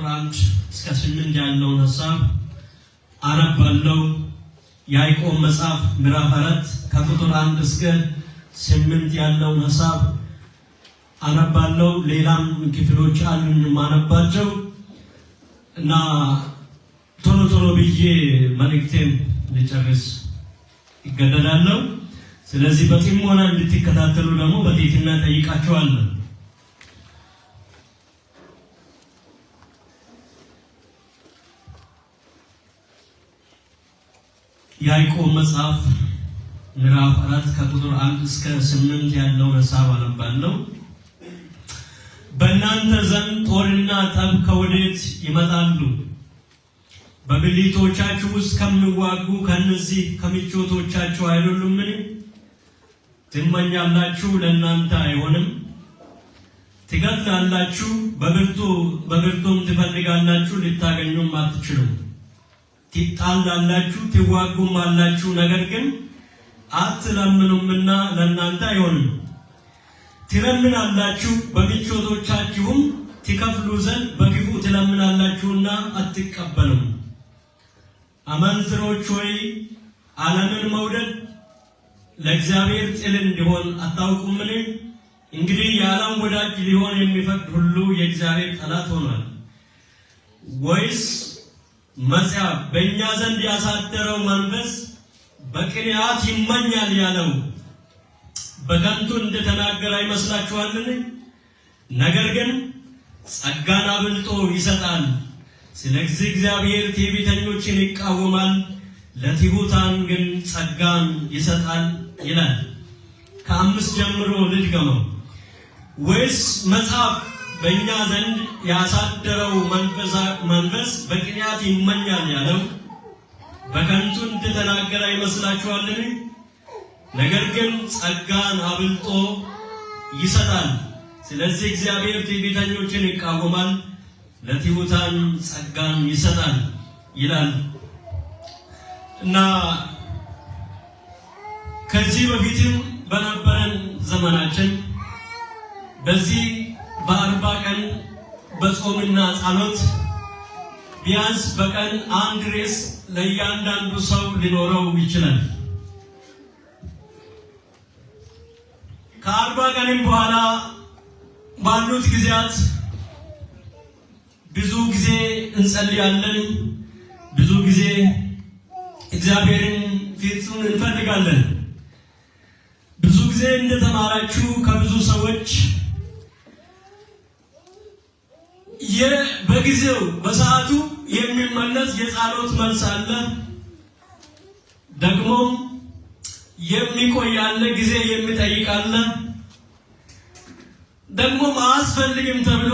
ከቁጥር 1 እስከ 8 ያለውን ሐሳብ አነባለሁ። ያዕቆብ መጽሐፍ ምዕራፍ 4 ከቁጥር 1 እስከ 8 ያለውን ሐሳብ አነባለሁ። ሌላም ክፍሎች አሉኝ ማነባቸው እና ቶሎ ብዬ መልእክቴን ልጨርስ ይገደዳለሁ። ስለዚህ በጥሞና እንድትከታተሉ ደግሞ በትህትና ጠይቃችኋለሁ። ያዕቆብ መጽሐፍ ምዕራፍ 4 ከቁጥር 1 እስከ 8 ያለውን ሐሳብ አነባለሁ። በእናንተ ዘንድ ጦርና ጠብ ከወዴት ይመጣሉ? በብልቶቻችሁ ውስጥ ከሚዋጉ ከነዚህ ከምቾቶቻችሁ አይደሉምን? ትመኛላችሁ፣ ለእናንተ አይሆንም። ትገድላላችሁ፣ በብርቱም ትፈልጋላችሁ፣ ልታገኙም አትችሉም። ትጣላላችሁ፣ ትዋጉም አላችሁ፣ ነገር ግን አትለምኑምና ለእናንተ አይሆንም። ትለምናላችሁ፣ በምቾቶቻችሁም ትከፍሉ ዘንድ በክፉ ትለምናላችሁና አትቀበሉም። አመንዝሮች ሆይ ዓለምን መውደድ ለእግዚአብሔር ጥል እንዲሆን አታውቁምን? እንግዲህ የዓለም ወዳጅ ሊሆን የሚፈቅድ ሁሉ የእግዚአብሔር ጠላት ሆኗል። ወይስ መጽሐፍ በእኛ ዘንድ ያሳደረው መንፈስ በቅንዓት ይመኛል ያለው በከንቱ እንደተናገረ አይመስላችኋልን? ነገር ግን ጸጋን አብልጦ ይሰጣል። ስለዚህ እግዚአብሔር ትዕቢተኞችን ይቃወማል፣ ለትሑታን ግን ጸጋን ይሰጣል ይላል። ከ5 ጀምሮ ልድገመው። ወይስ መጽሐፍ በእኛ ዘንድ ያሳደረው መንፈስ በቅንዓት ይመኛል ያለው በከንቱ እንደተናገረ አይመስላችኋልን? ነገር ግን ጸጋን አብልጦ ይሰጣል። ስለዚህ እግዚአብሔር ትዕቢተኞችን ይቃወማል፣ ለትሑታን ጸጋን ይሰጣል ይላል እና ከዚህ በፊትም በነበረን ዘመናችን በዚህ በ40 ቀን በጾምና ጸሎት ቢያንስ በቀን አንድ ርዕስ ለእያንዳንዱ ሰው ሊኖረው ይችላል። ከ40 ቀንም በኋላ ባሉት ጊዜያት ብዙ ጊዜ እንጸልያለን፣ ብዙ ጊዜ እግዚአብሔርን ፊቱን እንፈልጋለን። ብዙ ጊዜ እንደተማራችሁ ከብዙ ሰዎች በጊዜው በሰዓቱ የሚመለስ የጸሎት መልስ አለ፣ ደግሞ የሚቆይ አለ፣ ጊዜ የሚጠይቅ አለ፣ ደግሞ አያስፈልግም ተብሎ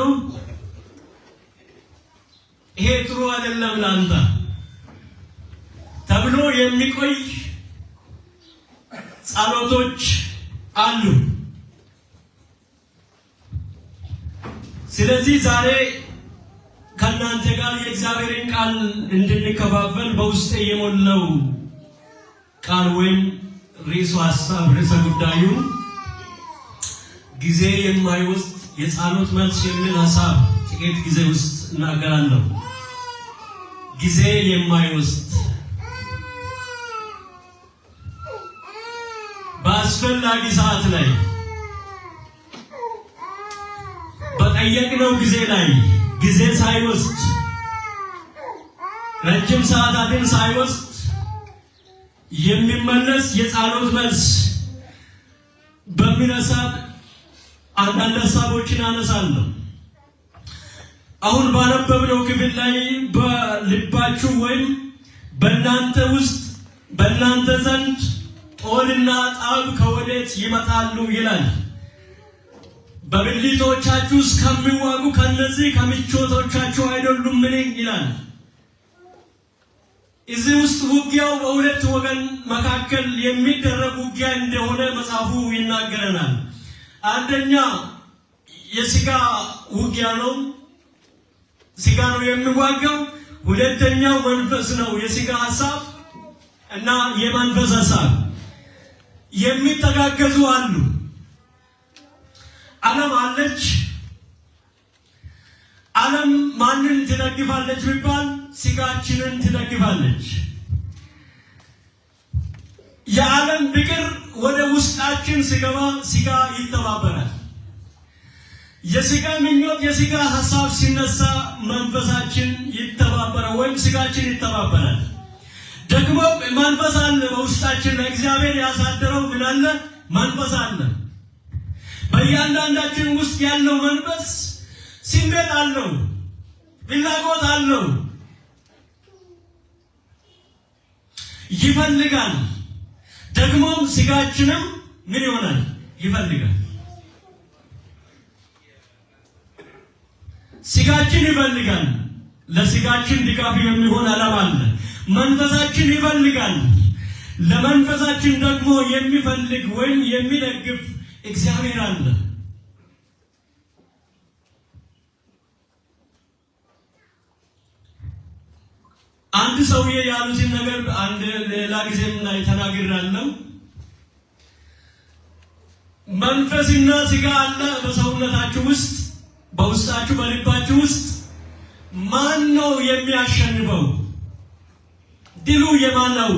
ይሄ ጥሩ አይደለም ላንተ ተብሎ የሚቆይ ጸሎቶች አሉ። ስለዚህ ዛሬ ከእናንተ ጋር የእግዚአብሔርን ቃል እንድንከፋፈል በውስጤ የሞላው ቃል ወይም ርዕሰ ጉዳዩ ጊዜ የማይወስድ የጸሎት መልስ የሚል ሐሳብ ጥቂት ጊዜ ውስጥ እናገራለሁ። ጊዜ የማይወስድ በአስፈላጊ ሰዓት ላይ በጠየቅነው ጊዜ ላይ ጊዜ ሳይወስድ ረጅም ሰዓታትን ሳይወስድ የሚመለስ የጸሎት መልስ በሚነሳ አንዳንድ ሐሳቦችን አነሳለሁ። አሁን ባነበብነው ክፍል ላይ በልባችሁ ወይም በእናንተ ውስጥ በእናንተ ዘንድ ጦርና ጠብ ከወዴት ይመጣሉ ይላል። በብልቶቻችሁ ውስጥ ከሚዋጉ ከነዚህ ከምቾቶቻችሁ አይደሉምን ይላል። እዚህ ውስጥ ውጊያው በሁለት ወገን መካከል የሚደረግ ውጊያ እንደሆነ መጽሐፉ ይናገረናል። አንደኛ የሥጋ ውጊያ ነው፣ ሥጋ ነው የሚዋጋው። ሁለተኛው መንፈስ ነው፣ የሥጋ ሐሳብ እና የመንፈስ ሐሳብ የሚተጋገዙ አሉ። ዓለም አለች። ዓለም ማንን ትደግፋለች ቢባል ስጋችንን ትደግፋለች። የዓለም ፍቅር ወደ ውስጣችን ሲገባ ስጋ ይተባበራል። የስጋ ምኞት የስጋ ሐሳብ ሲነሳ መንፈሳችን ይተባበራል ወይም ስጋችን ይተባበራል። ደግሞ መንፈስ አለ በውስጣችን ለእግዚአብሔር ያሳደረው ምን አለ? መንፈስ አለ። በእያንዳንዳችን ውስጥ ያለው መንፈስ ስሜት አለው፣ ፍላጎት አለው፣ ይፈልጋል። ደግሞም ስጋችንም ምን ይሆናል? ይፈልጋል። ስጋችን ይፈልጋል። ለስጋችን ድጋፍ የሚሆን ዓላማ አለ። መንፈሳችን ይፈልጋል። ለመንፈሳችን ደግሞ የሚፈልግ ወይም የሚደግፍ እግዚአብሔር አለ። አንድ ሰውዬ ያሉትን ነገር አንድ ሌላ ጊዜም ላይ ተናግሬያለሁ። መንፈስና ስጋ አለ በሰውነታችሁ ውስጥ፣ በውስጣችሁ በልባችሁ ውስጥ። ማን ነው የሚያሸንፈው? ድሉ የማን ነው?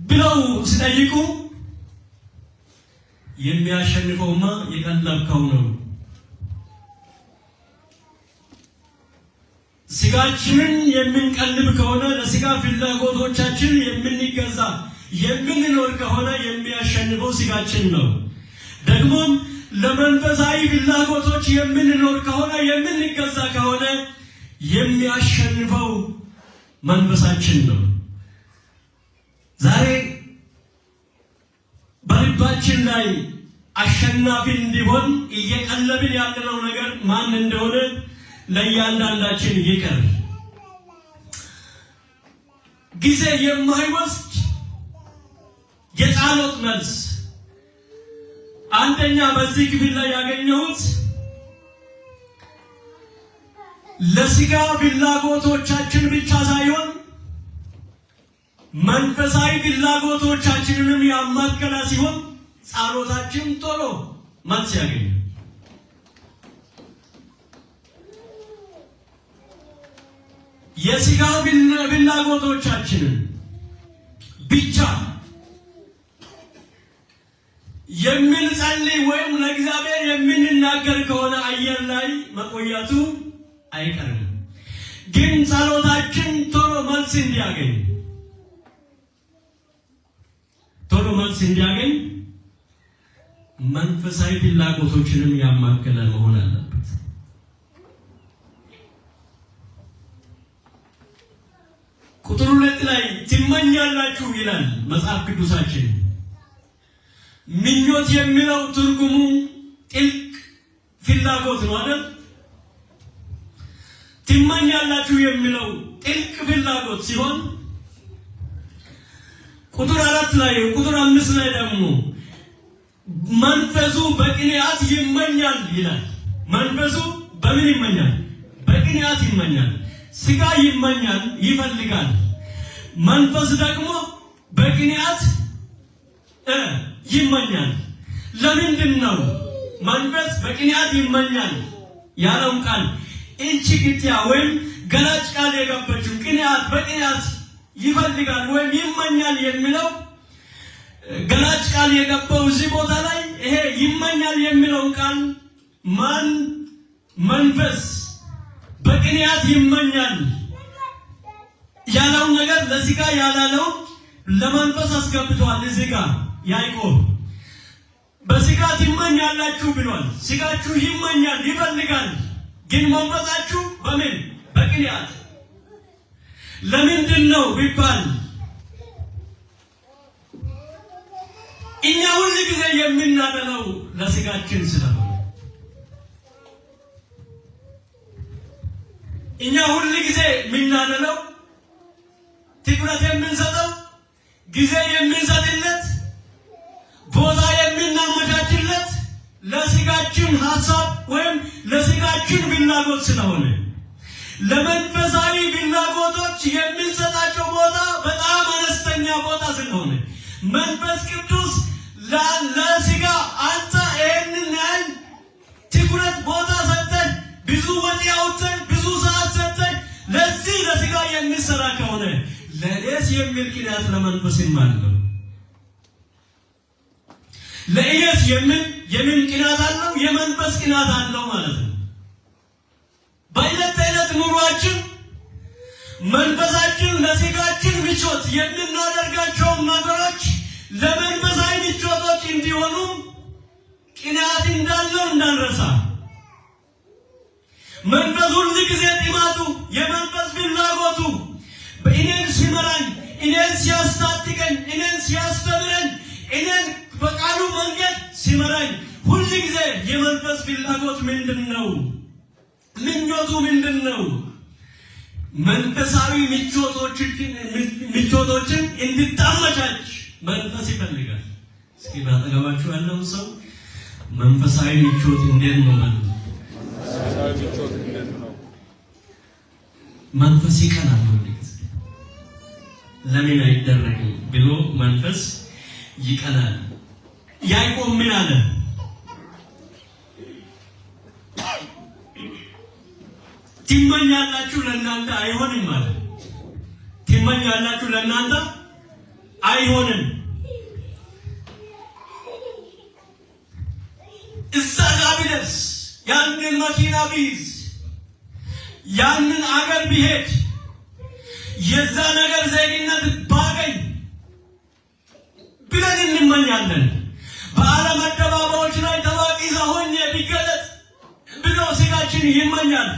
ብለው ሲጠይቁ የሚያሸንፈውማ የቀለብከው ነው። ስጋችንን የምንቀልብ ከሆነ ለስጋ ፍላጎቶቻችን የምንገዛ የምንኖር ከሆነ የሚያሸንፈው ስጋችን ነው። ደግሞም ለመንፈሳዊ ፍላጎቶች የምንኖር ከሆነ የምንገዛ ከሆነ የሚያሸንፈው መንፈሳችን ነው። ዛሬ በልባችን ላይ አሸናፊ እንዲሆን እየቀለብን ያለነው ነገር ማን እንደሆነ ለእያንዳንዳችን ይቅር። ጊዜ የማይወስድ የጸሎት መልስ አንደኛ በዚህ ክፍል ላይ ያገኘሁት ለስጋ ፍላጎቶቻችን ብቻ ሳይሆን መንፈሳዊ ፍላጎቶቻችንንም ያማከለ ሲሆን ጸሎታችን ቶሎ መልስ ያገኛል። የስጋ ፍላጎቶቻችንን ብቻ የምንጸልይ ወይም ለእግዚአብሔር የምንናገር ከሆነ አየር ላይ መቆየቱ አይቀርም። ግን ጸሎታችን ቶሎ መልስ እንዲያገኝ መንፈሳዊ ፍላጎቶችንም ያማከለ መሆን አለበት። ቁጥር 2 ላይ ትመኛላችሁ ይላል መጽሐፍ ቅዱሳችን። ምኞት የሚለው ትርጉሙ ጥልቅ ፍላጎት ነው አይደል? ትመኛላችሁ የሚለው ጥልቅ ፍላጎት ሲሆን ቁጥር 4 ላይ ቁጥር 5 ላይ ደግሞ መንፈሱ በቅንዓት ይመኛል ይላል። መንፈሱ በምን ይመኛል? በቅንዓት ይመኛል። ስጋ ይመኛል፣ ይፈልጋል። መንፈስ ደግሞ በቅንዓት ይመኛል። ለምንድን ነው መንፈስ በቅንዓት ይመኛል ያለው ቃል? እቺ ግጥያ ወይም ገላጭ ቃል የገባችው ቅንዓት በቅንዓት ይፈልጋል ወይም ይመኛል የሚለው ገላጭ ቃል የገባው እዚህ ቦታ ላይ ይሄ ይመኛል የሚለው ቃል ማን መንፈስ በቅንዓት ይመኛል ያለው ነገር ለስጋ ያላለው ለመንፈስ አስገብቷል። እዚህ ጋር ያዕቆብ በስጋ ትመኛላችሁ ብሏል። ስጋችሁ ይመኛል፣ ይፈልጋል። ግን መንፈሳችሁ በምን? በቅንዓት። ለምንድን ነው ቢባል እኛ ሁሉ ጊዜ የምናደለው ለስጋችን ስለሆነ እኛ ሁሉ ጊዜ የምናደለው ትኩረት የምንሰጠው ጊዜ የምንሰጥለት ቦታ የምናመቻችለት ለስጋችን ሐሳብ ወይም ለስጋችን ፍላጎት ስለሆነ ለመንፈሳዊ ፍላጎቶች የምንሰጣቸው ቦታ በጣም አነስተኛ ቦታ ስለሆነ መንፈስ ቅዱስ ለስጋ አንተ ይሄንን ትኩረት ቦታ ሰጥተን ብዙ ወጪ አውጥተን ብዙ ሰዓት ሰጥተን ለዚህ ለስጋ የሚሰራ ከሆነ ለእኔስ የሚል ቅናት ለመንፈስም አለው። ለእኔስ የምን ቅናት አለው? የመንፈስ ቅናት አለው ማለት ነው። በዕለት ተዕለት ኑሯችን መንፈሳችን ለስጋችን ምቾት የምናደርጋቸው ነገሮች ለመንፈሳዊ ምቾቶች እንዲሆኑ ቅናት እንዳለው እንዳንረሳ። መንፈስ ሁል ጊዜ ጥማቱ የመንፈስ ፍላጎቱ በእኔን ሲመራኝ፣ እኔን ሲያስታጥቀኝ፣ እኔን ሲያስተምረኝ፣ እኔን በቃሉ መንገድ ሲመራኝ ሁል ጊዜ የመንፈስ ፍላጎት ምንድነው? ምኞቱ ምንድነው? መንፈሳዊ ምቾቶችን እንድታመቻች መንፈስ ይፈልጋል። እስኪ ባጠገባችሁ ያለው ሰው መንፈሳዊ ምቾት እንዴት ነው ማለት ነው? መንፈሳዊ ምቾት እንዴት ነው? መንፈስ ይቀናል ማለት ለምን አይደረግም ብሎ መንፈስ ይቀናል። ያዕቆብ ምን አለ? ትመኛላችሁ ለእናንተ አይሆንም ማለት ትመኛላችሁ ለእናንተ አይሆንም። እዛ ጋር ቢደርስ ያንን መኪና ቢይዝ ያንን አገር ቢሄድ የዛ ነገር ዜግነት ባገኝ ብለን እንመኛለን። በዓለም አደባባዮች ላይ ታዋቂ ሰው ሆኜ ቢገለጥ ብሎ ስጋችን ይመኛል።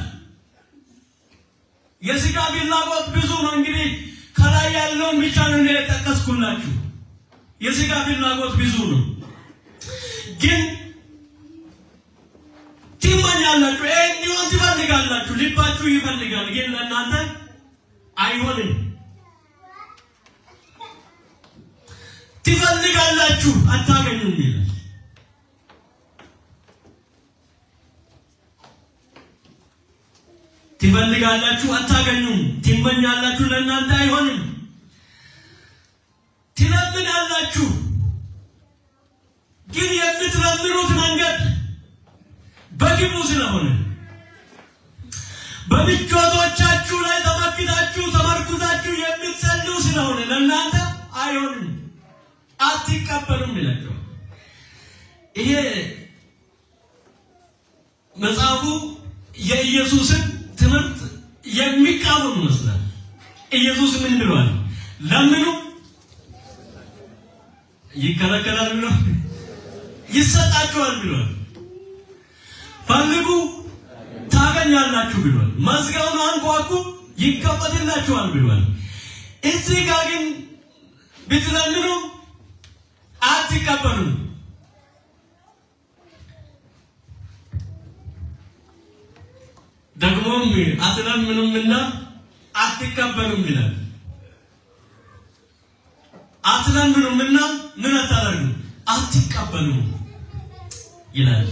የስጋ ፍላጎት ብዙ ነው። እንግዲህ ከላይ ያለውን ብቻ ነው የጠቀስኩላችሁ። የስጋ ፍላጎት ብዙ ነው። ግን ትመኛላችሁ፣ እንዲሆን ትፈልጋላችሁ፣ ልባችሁ ይፈልጋል። ግን ለእናንተ አይሆንም። ትፈልጋላችሁ፣ አታገኙም ይላል። ትፈልጋላችሁ፣ አታገኙም። ትመኛላችሁ፣ ለእናንተ አይሆንም። ትለምናላችሁ፣ ግን የምትለምኑት መንገድ በግቡ ስለሆነ በምቾቶቻችሁ ላይ ተመርኩዛችሁ የምትጸልዩ ስለሆነ ለእናንተ አይሆንም፣ አትቀበሉም ይላቸው። ይሄ መጽሐፉ የኢየሱስን ትምህርት የሚቃወም ይመስላል። ኢየሱስ ምን ብሏል? ለምኑ ይከለከላል ብሎ ይሰጣችኋል ብሏል። ፈልጉ ታገኛላችሁ ብሏል። መዝጊያውን አንኳኩ ይከፈትላችኋል ብሏል። እዚህ ጋር ግን ብትለምኑ አትቀበሉም። ደግሞም አትለምኑምና አትቀበሉም ይላል። አትለምኑምና ምን አታደርጉ? አትቀበሉም ይላል።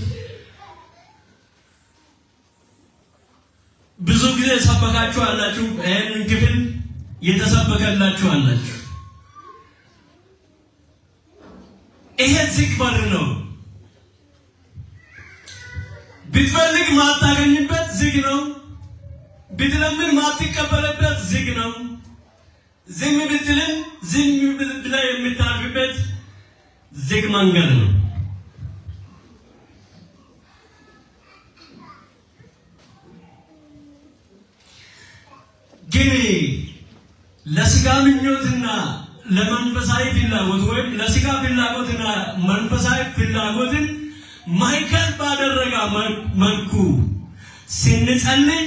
ብዙ ጊዜ ሰበካችሁ አላችሁ፣ ይሄንን ክፍል የተሰበከላችሁ አላችሁ። ይሄ ዝግ በር ነው። ብትፈልግ ማታገኝበት ዝግ ነው። ብትለምን ማትቀበልበት ዝግ ነው። ዝም ብትልም ዝም ብለህ የምታልፍበት ዝግ መንገድ ነው። ግን ለስጋ ምኞትና ለመንፈሳዊ ፍላጎት ወይም ለስጋ ፍላጎትና መንፈሳዊ ፍላጎትን ማይከል ባደረጋ መልኩ ስንጸልይ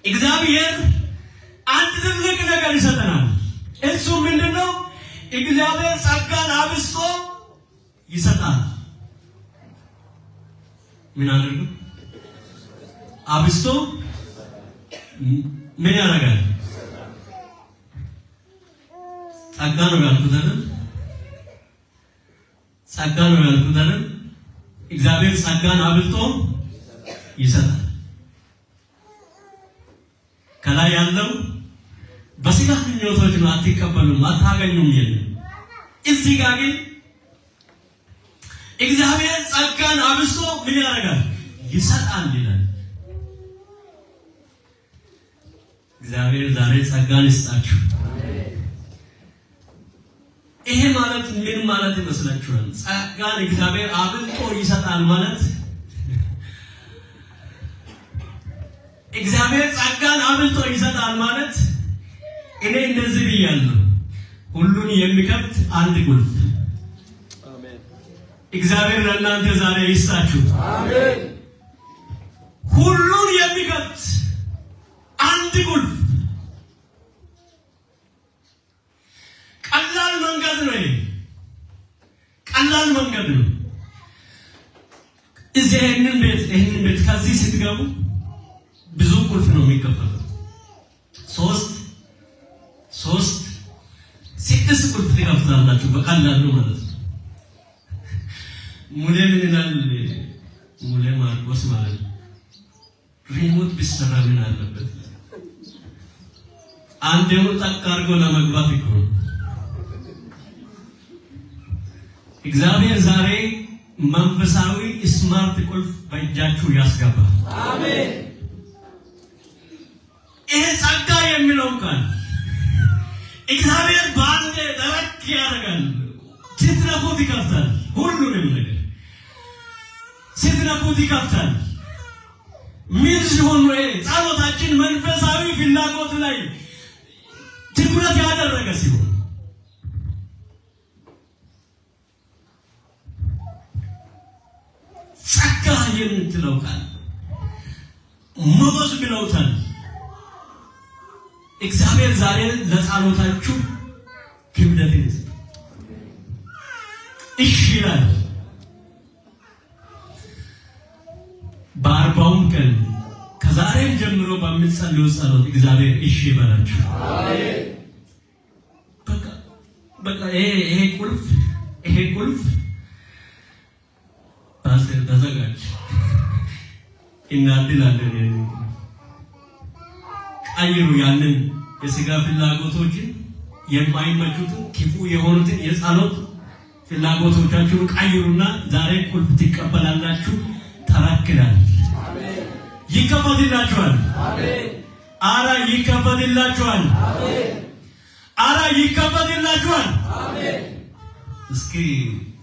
እግዚአብሔር አንድ ትልቅ ነገር ይሰጠናል። እሱ ምንድነው? እግዚአብሔር ጸጋን አብስቶ ይሰጣል። ምን አድርጉ? አብስቶ ምን ያደርጋል? ጸጋ ነው ያልኩት አይደል? ጸጋ ነው ያልኩት አይደል? እግዚአብሔር ጸጋን አብልጦ ይሰጣል። ከላይ ያለው በስጋ ምኞቶች ነው፣ አትቀበሉም፣ አታገኙም ይላል። እዚህ ጋር ግን እግዚአብሔር ጸጋን አብስቶ ምን ያደርጋል? ይሰጣል ይላል። እግዚአብሔር ዛሬ ጸጋን ይስጣችሁ። ይሄ ማለት ምን ማለት ይመስላችኋል? ጸጋን እግዚአብሔር አብልጦ ይሰጣል ማለት እግዚአብሔር ጸጋን አብልጦ ይሰጣል ማለት እኔ እንደዚህ ብያለሁ፣ ሁሉን የሚከፍት አንድ ቁልፍ አሜን። እግዚአብሔር ለእናንተ ዛሬ ይስጣችሁ አሜን። ሁሉን የሚከፍት አንድ ቁልፍ። ቀላል መንገድ ነው፣ ቀላል መንገድ ነው። እዚህ ይሄንን ቤት ከዚህ ስትገቡ ብዙ ቁልፍ ነው የሚከፈተው። 6 ቁልፍ ትከፍታላችሁ በቀላሉ ማለት ነው። ሙሌ ምን ይላል? ሙሌ ማርቆስ ማለት ነው ሪሞት ቢሰራ ምን አለበት? አንዴው ጠቅ አድርጎ ለመግባት እኮ ነው። እግዚአብሔር ዛሬ መንፈሳዊ ስማርት ቁልፍ በእጃችሁ ያስገባል አሜን። ይሄ ጸጋ የሚለው ቃል እግዚአብሔር በአንዴ ደረቅ ያደርጋል። ስትነኩት ይከፍታል። ሁሉንም ነገር ስትነኩት ይከፍታል። ምን ሲሆን ነው? ጸሎታችን መንፈሳዊ ፍላጎት ላይ ትኩረት ያደረገ ሲሆን ጸጋ የምትለው ቃል ሞገስ ብለውታል። እግዚአብሔር ዛሬ ለጸሎታችሁ ክብደት ይስጥ። እሺ ይላል። በ40ም ቀን ከዛሬም ጀምሮ በምትጸልዩ ጸሎት እግዚአብሔር እሺ ይበላችሁ አሜን። በቃ ይሄ ቁልፍ ፓስተር ተዘጋጅ እናድላለን። ቀይሩ ያንን የሥጋ ፍላጎቶችን የማይመቹትን ክፉ የሆኑትን የጸሎት ፍላጎቶቻችሁን ቀይሩና ዛሬ ቁልፍ ትቀበላላችሁ። ተራክላል አሜን። ይከፈትላችኋል አሜን። አራ ይከፈትላችኋል አሜን። አራ ይከፈትላችኋል አሜን። እስኪ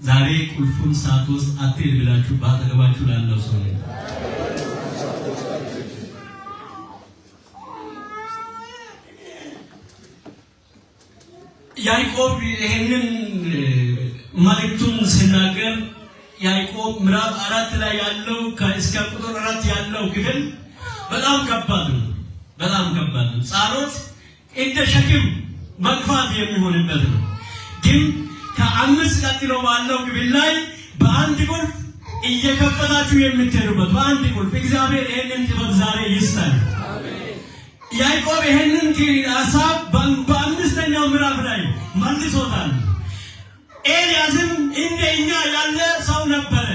ዛሬ ቁልፉን ሳትወስድ አትሄድ ብላችሁ ባጠገባችሁ ላለው ሰው ያዕቆብ ይሄንን መልእክቱን ሲናገር ያዕቆብ ምዕራፍ 4 ላይ ያለው እስከ ቁጥር 4 ያለው ክፍል በጣም ከባድ ነው። ጸሎት እንደ ሸክም መግፋት የሚሆንበት ነው። ግን ከ5 ቀጥሎ ባለው ክፍል ላይ በአንድ ቁልፍ እየከፈታችሁ የምትሄዱበት በአንድ ቁልፍ እግዚአብሔር ይሄንን ጥበብ ዛሬ ይስጣል አሜን። ያዕቆብ ይሄንን ሐሳብ በ5ኛው ምዕራፍ ላይ መልሶታል። ኤልያስም እንደኛ ያለ ሰው ነበረ።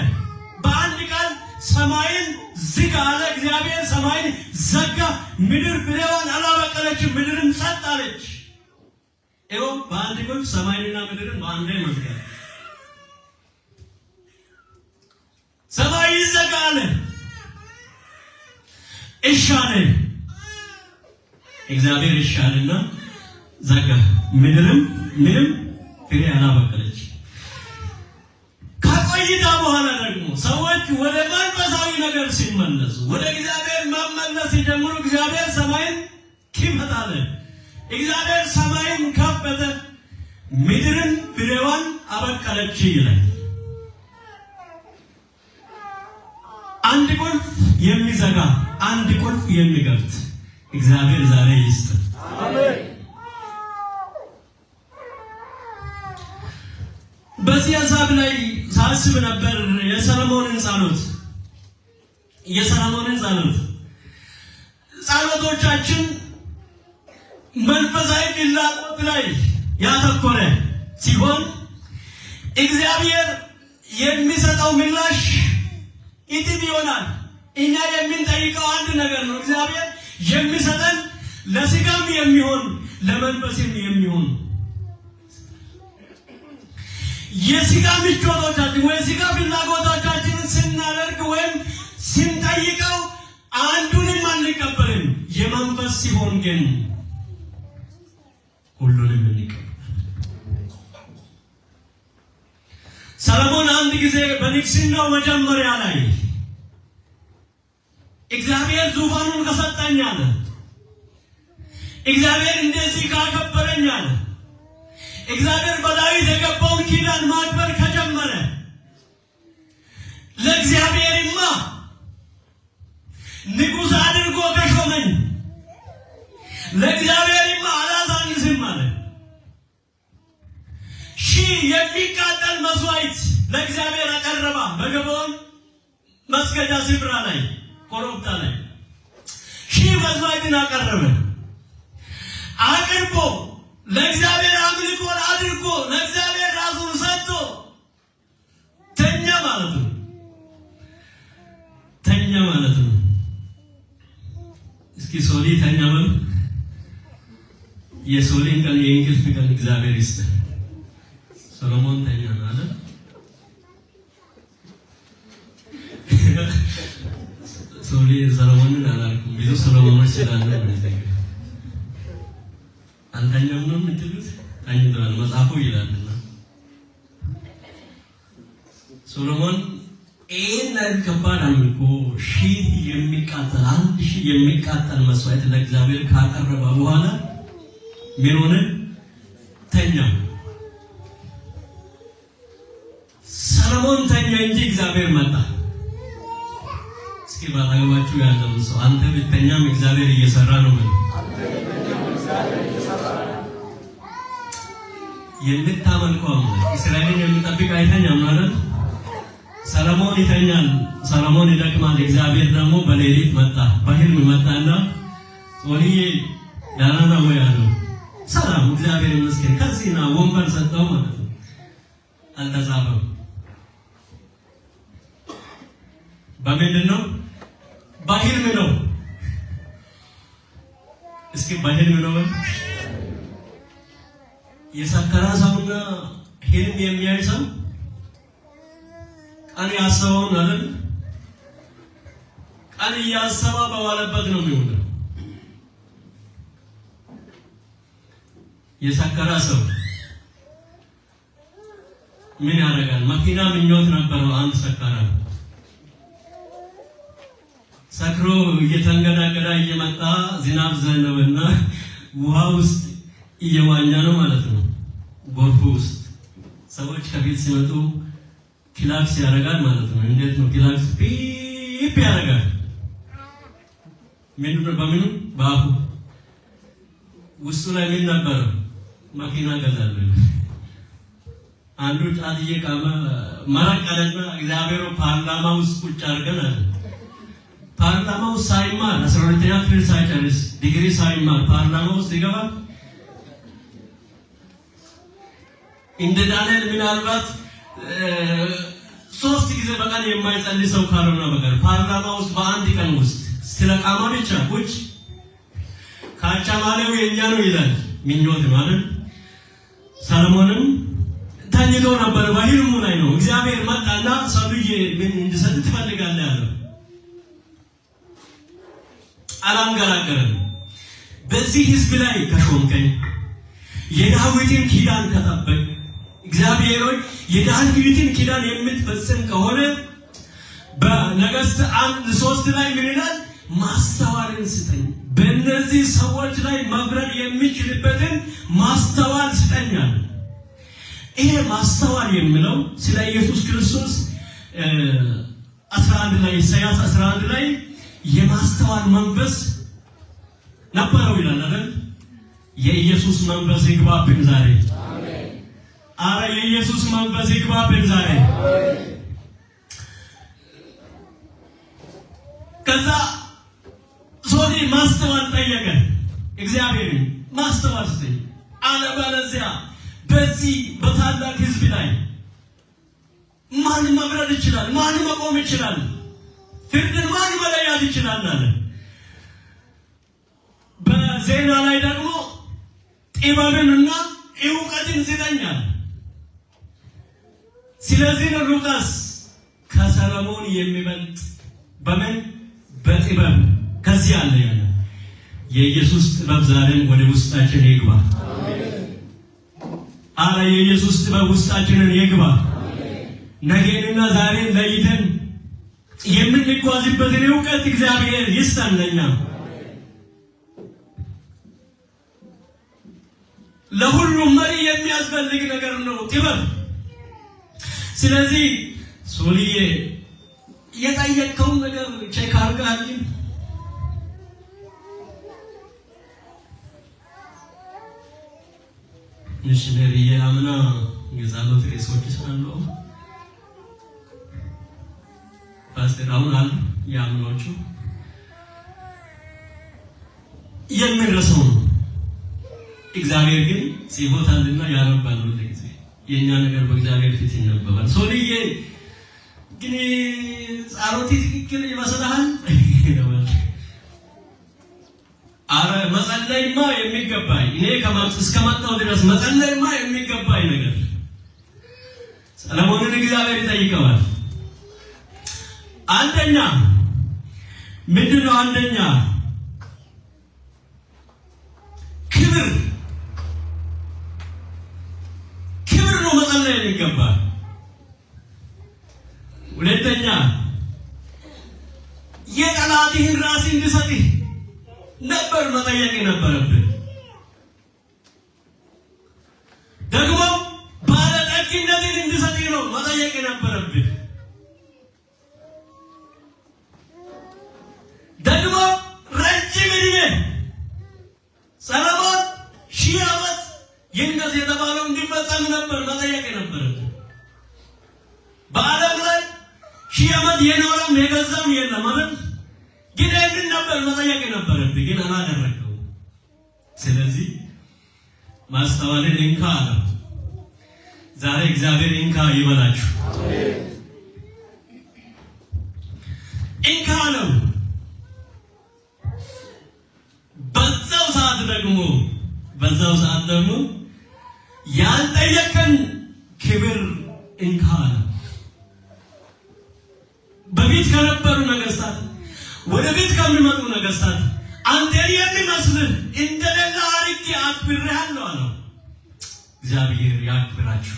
በአንድ ቃል ሰማይን ዝጋ አለ እግዚአብሔር። ሰማይን ዘጋ፣ ምድር ፍሬዋን አላበቀለችም፣ ምድርም ጸጥ አለች። ይኸው በአንድ ቁልፍ ሰማይንና ምድርን በአንድ ላይ መዝጋት። ሰማይ ይዘጋ አለ፣ እሺ አለ እግዚአብሔር። እሺ አለና ዘጋ፣ ምድርም ምንም ፍሬ አላበቀለች። ከቆይታ በኋላ ደግሞ ሰዎች ወደ መንፈሳዊ ነገር ሲመለሱ ወደ እግዚአብሔር መመለስ ሲጀምሩ እግዚአብሔር ሰማይን ክፈት አለ። እግዚአብሔር ሰማይን ከፈተ፣ ምድርን ፍሬዋን አበቀለች ይላል። አንድ ቁልፍ የሚዘጋ አንድ ቁልፍ የሚከፍት እግዚአብሔር ዛሬ ይስጥ አሜን። በዚህ ሐሳብ ላይ ሳስብ ነበር የሰሎሞንን ጸሎቶቻችን መንፈሳዊ ፍላጎት ላይ ያተኮረ ሲሆን እግዚአብሔር የሚሰጠው ምላሽ እጥፍ ይሆናል። እኛ የምንጠይቀው አንድ ነገር ነው። እግዚአብሔር የሚሰጠን ለሥጋም የሚሆን ለመንፈስም የሚሆን የሥጋ ምቾቶቻችን ወይ ሥጋ ግን ሁሉንም እንቀበል። ሰለሞን አንድ ጊዜ በንግስናው መጀመሪያ ላይ እግዚአብሔር ዙፋኑን ከሰጠኝ አለ፣ እግዚአብሔር እንደዚህ ካከበረኝ አለ፣ እግዚአብሔር በዳዊት የገባውን ኪዳን ማክበር ከጀመረ ለእግዚአብሔርማ ንጉሥ አድርጎ ከሾመኝ ለእግዚአብሔርማ አላሳንስም አለ። ሺህ የሚቃጠል መስዋዕት ለእግዚአብሔር አቀረባ። በገባውን መስገጃ ስፍራ ላይ ኮረብታ ላይ ሺህ መስዋዕትን አቀረበ። አቅርቦ ለእግዚአብሔር አምልኮ አድርጎ ለእግዚአብሔር ራሱን ሰጥቶ ተኛ ማለት ነው። ተኛ ማለት ነው። እስኪ ሶሊ ተኛ በል። የሶሊን ቀን የእንቅልፍ ቀን እግዚአብሔር ይስጥ። ሰሎሞን ተኛ ማለት ሶሊ ሰሎሞንን አላልኩም። ብዙ ሰሎሞኖች ስላሉ አንተኛም ነው የምትሉት ተኝተዋል መጽሐፉ ይላልና ሶሎሞን ይህን ከባድ አምልኮ ሺህ የሚቃጠል 1000 የሚቃጠል መስዋዕት ለእግዚአብሔር ካቀረበ በኋላ ምን ሆነ? ተኛ። ሰሎሞን ተኛ እንጂ እግዚአብሔር መጣ። እስኪ ባላገባችሁ ያለው ሰው አንተ ብትተኛም እግዚአብሔር እየሰራ ነው ማለት የምታመልከው እስራኤልን የሚጠብቅ አይተኛም ማለት ሰሎሞን ይተኛል፣ ሰሎሞን ይደክማል። እግዚአብሔር ደግሞ በሌሊት መጣ፣ በህልም መጣና ሶሊዬ ደህና ነው ወይ አለው። ሰላም እግዚአብሔር ይመስገን። ከዚህና ወንበር ሰጠው ማለት ነው። አልተጻፈም። በምንድን ነው? በህልም ነው። እስኪ በህልም ነው። የሰከረ ሰውና ህልም የሚያይ ሰው ቀን ያሰበውን አይደል? ቀን እያሰበ በዋለበት ነው የሚሆነው። የሰከረ ሰው ምን ያደርጋል? መኪና ምኞት ነበረው። አንድ ሰከረ ሰክሮ እየተንገዳገዳ እየመጣ ዝናብ ዘነበና ውሃ ውስጥ እየዋኛ ነው ማለት ነው። ጎርፍ ውስጥ ሰዎች ከፊት ሲመጡ ክላክስ ያደርጋል ማለት ነው። እንዴት ነው ክላክስ? ፒፕ ያደርጋል። ምንድን ነው? በምኑ? በአፉ ውስጡ ላይ ምን ነበር? መኪና ገዛለሁ። አንዱ ጫት እየቃመ መረቀለና እግዚአብሔር ፓርላማ ውስጥ ቁጭ አድርገን አለ። ፓርላማ ውስጥ ሳይማር 12ኛ ክፍል ሳይጨርስ ዲግሪ ሳይማር ፓርላማ ውስጥ ይገባል። እንደ ዳንኤል ምናልባት 3 ጊዜ በቀን የማይጸልይ ሰው ካልሆነ በቀር ፓርላማ ውስጥ በአንድ ቀን ውስጥ ስለቃማ ብቻ ቁጭ ካቻማለው የኛ ነው ይላል። ምኞት ማለት ሰሎሞንም ተኝቶ ነበር። በህልሙ ላይ ነው እግዚአብሔር መጣና ሰውዬ ምን እንድሰጥ ትፈልጋለህ ያለው። አላንገራገረም። በዚህ ህዝብ ላይ ከሾምከኝ የዳዊትን ኪዳን ከጠበቅ እግዚአብሔር ሆይ የዳዊትን ኪዳን የምትፈጽም ከሆነ በነገሥት 1:3 ላይ ምን ይላል? ማስተዋልን ስጠኝ፣ በእነዚህ ሰዎች ላይ መፍረድ የሚችልበትን ማስተዋል ስጠኛል። ይሄ ማስተዋል የሚለው ስለ ኢየሱስ ክርስቶስ 11 ላይ ኢሳይያስ 11 ላይ የማስተዋል መንፈስ ነበረው ይላል አይደል? የኢየሱስ መንፈስ ይግባብን ዛሬ። አሜን። አረ የኢየሱስ መንፈስ ይግባብን ዛሬ። አሜን። ከዛ ሶሊ ማስተዋል ጠየቀ። እግዚአብሔር ማስተዋል ስጠኝ፣ አለበለዚያ በዚህ በታላቅ ህዝብ ላይ ማን መፍረድ ይችላል? ማን መቆም ይችላል? ፍርድን ማን መለያት ይችላል አለ። በዜና ላይ ደግሞ ጥበብንና እውቀትን ስጠኛል። ስለዚህ ነው ሉቃስ ከሰሎሞን የሚበልጥ በምን? በጥበብ ከዚህ አለ ያለ የኢየሱስ ጥበብ ዛሬም ወደ ውስጣችን ይግባ። አረ የኢየሱስ ጥበብ ውስጣችንን ይግባ። ነገንና ዛሬን ለይተን የምንጓዝበትን ዕውቀት እግዚአብሔር ይስጠን ለኛ። ለሁሉም መሪ የሚያስፈልግ ነገር ነው ጥበብ። ስለዚህ ሶልዬ የጠየቀው ነገር ቼክ አድርገሃል? ሚሽነሪ አምና የዛሎት ሬሶች ስላሉ ፓስተር አሁን አሉ ያምኖቹ የሚረሳው እግዚአብሔር ግን ሲቦታልና ያረባሉ ለጊዜ የኛ ነገር በእግዚአብሔር ፊት ይነበባል። ሶልዬ ግን ጻሎት ትክክል ይመስልሃል? አረ መጸለይማ የሚገባኝ እኔ እስከመጣሁ ድረስ መጸለይማ የሚገባኝ ነገር ሰለሞንን እግዚአብሔር ይጠይቀዋል። አንደኛ ምንድነው? አንደኛ ክብር ነው መጸለይ የሚገባል። ሁለተኛ የጠላትህን ራስ እንዲሰጥህ ነበር መጠየቅ የነበረብህ። ደግሞ ባለጠግነትን እንዲሰጥህ ነው መጠየቅ የነበረብህ። ደግሞ ረጅም ዕድሜ ሰለሞን 1000 ዓመት ይንገስ የተባለው እንዲፈጸም ነበር መጠየቅ የነበረብህ። በዓለም ላይ 1000 ዓመት የኖረም የገዛም የለም ማለት ግን ይህንን ነበር መጠየቅ የነበረብህ፣ ግን አላደረገው። ስለዚህ ማስተዋልን እንካ አለው። ዛሬ እግዚአብሔር እንካ ይበላችሁ። እንካ አለው። በዛው ሰዓት ደግሞ ያልጠየቀን ክብር እንካ አለው። በፊት ከነበሩ ነገስታት ወደ ቤት ከሚመጡ ነገስታት አንተን የሚመስልህ እንደሌላ አርጌ አክብሬሃለሁ አለው። እግዚአብሔር ያክብራችሁ።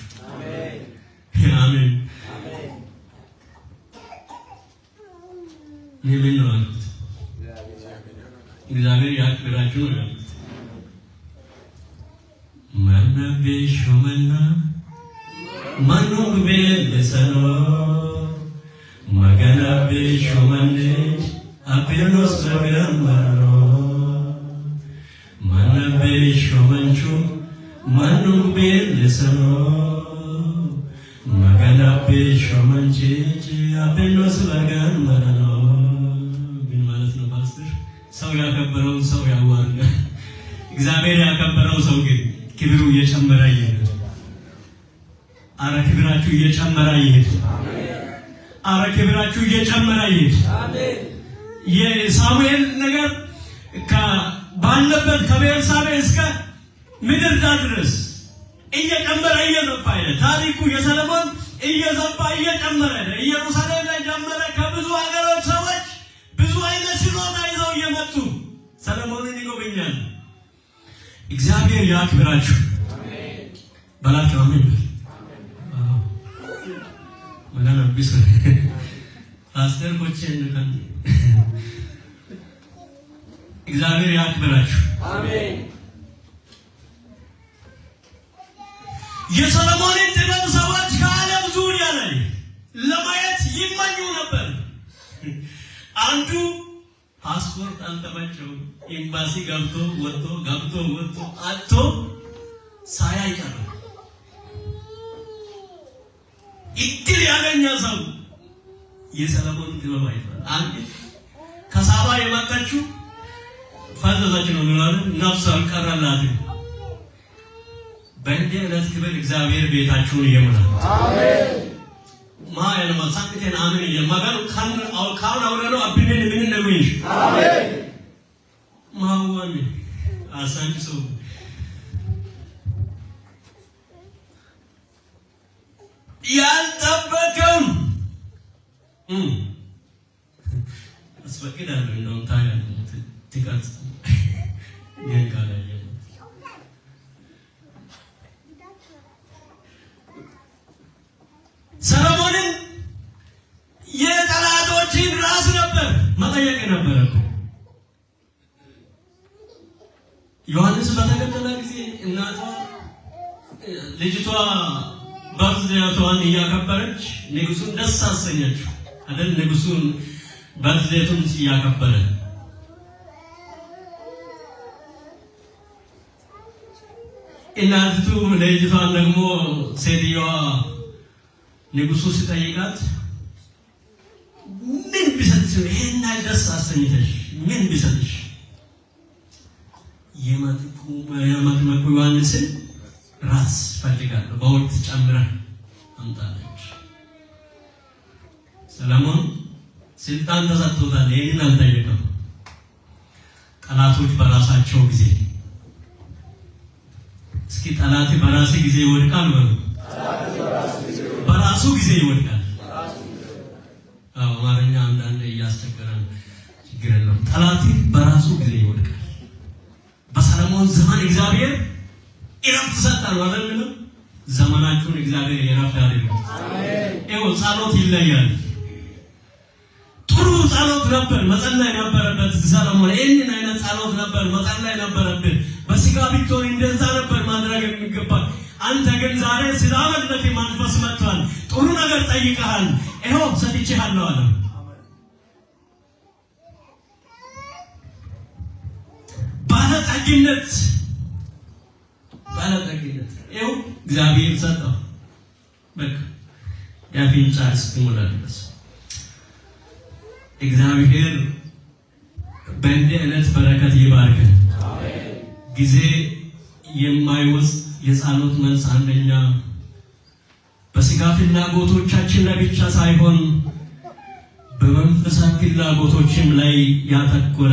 አሜን አሜን። ምን ነው አሉት? እግዚአብሔር ያክብራችሁ ነው ያሉት። ማነብሽ ሾመና ማኑ በለሰኖ ማገናብሽ ሾመንሽ አፔኖስ በገናማሮ ማነብሽ ሾመንቹ ማኑ በለሰኖ ማገናብሽ ሾመንቺ አፔኖስ በገናማሮ። ምን ማለት ነው ፓስተር? ሰው ያከበረው ሰው ያዋርዳል። እግዚአብሔር ያከበረው ሰው ግን ክብሩ እየጨመረ ይሄዳል። አረ ክብራችሁ እየጨመረ ይሄዳል። አረ ክብራችሁ እየጨመረ ይሄዳል። አሜን። የሳሙኤል ነገር ባለበት ከቤርሳቤ እስከ ምድር ድረስ እየጨመረ እየሰፋ ሄደ። ታሪኩ የሰለሞን እየሰፋ እየጨመረ ሄደ። ኢየሩሳሌም ላይ ጀመረ። ከብዙ ሀገሮች ሰዎች ብዙ አይነት ስጦታ ይዘው እየመጡ ሰለሞንን ይጎበኛሉ። እግዚአብሔር ያክብራችሁ። አሜን በላችሁ። አሜን ወላና ቢስ ፓስተር ኮቼን እግዚአብሔር ያክብራችሁ። አሜን። የሰለሞንን ጥበብ ሰዎች ከዓለም ዙሪያ ላይ ለማየት ይመኙ ነበር። አንዱ ፓስፖርት አልተመቸው ኤምባሲ ገብቶ ወጥቶ አጥቶ ሳያይ ቀረ። እድል ያገኘ ሰው የሰለሞን ጥበብ አይቷል። አንድ ከሳባ የመጣችው ፈዘዘች ነው ማለት ነፍስ አልቀረላትም። በእንዲህ አይነት ክብር እግዚአብሔር ቤታችሁን ይሙላ። አሜን። ማየል ማሳከተን አሜን የማጋሩ ካን አውረነው አብነን ምን ነው ይሽ አሜን ማዋን አሳንሶ ያልጠበቀም አስፈቅዳለሁ እንደው ታያለህ ትቀርጽ ሰሎሞንን የጠላቶችን ራስ ነበር መጠየቅ ነበረበት። ዮሐንስ በተገደለ ጊዜ እናቷ ልጅቷ በርዝዴቷን እያከበረች ንጉሱን ደስ አሰኘችው አይደል? ንጉሱን በርዝዴቱን እያከበረ እናቱ ልጅቷን ደግሞ ሴትዮዋ ንጉሱ ሲጠይቃት ምን ቢሰጥሽ ይሄን ደስ አሰኝተሽ ምን ቢሰጥሽ የመጥምቁ ዮሐንስን ራስ ፈልጋለሁ በወቅት ጨምረህ አምጣለች። ሰሎሞን ስልጣን ተሰጥቶታል። ይሄን አልጠየቀም። ጠላቶች በራሳቸው ጊዜ እስኪ ጠላት በራሱ ጊዜ ይወድቃል በሉ። በራሱ ጊዜ ይወድቃል። አማርኛ አንዳንዴ እያስቸገረን ችግር የለውም። ጠላት በራሱ ጊዜ ይወድቃል። በሰሎሞን ዘመን እግዚአብሔር እረፍት ሰጣል ማለት ነው። ዘመናችሁን እግዚአብሔር እረፍት ያድርግ። አሜን። ይኸው ጸሎት ይለያል። ጥሩ ጸሎት ነበር መጸለይ ነበረበት ሰሎሞን። ይህንን አይነት ጸሎት ነበር መጸለይ ነበረበት። በስጋ ቢቶን እንደዛ ነበር ማድረግ የሚገባል። አንተ ግን ዛሬ ስላመለክ መንፈስ መጥቷል። ጥሩ ነገር ጠይቀሃል፣ ይኸው ሰጥቼሃለሁ አለ። ባለጠግነት ይኸው እግዚአብሔር ሰጠው። በቃ ያፊንጫ እስኪሞላ ድረስ እግዚአብሔር በእንዲህ አይነት በረከት ይባርክን። ጊዜ የማይወስድ የጸሎት መልስ አንደኛ በስጋ ፍላጎቶቻችን ላይ ብቻ ሳይሆን በመንፈሳዊ ፍላጎቶችም ላይ ያተኮረ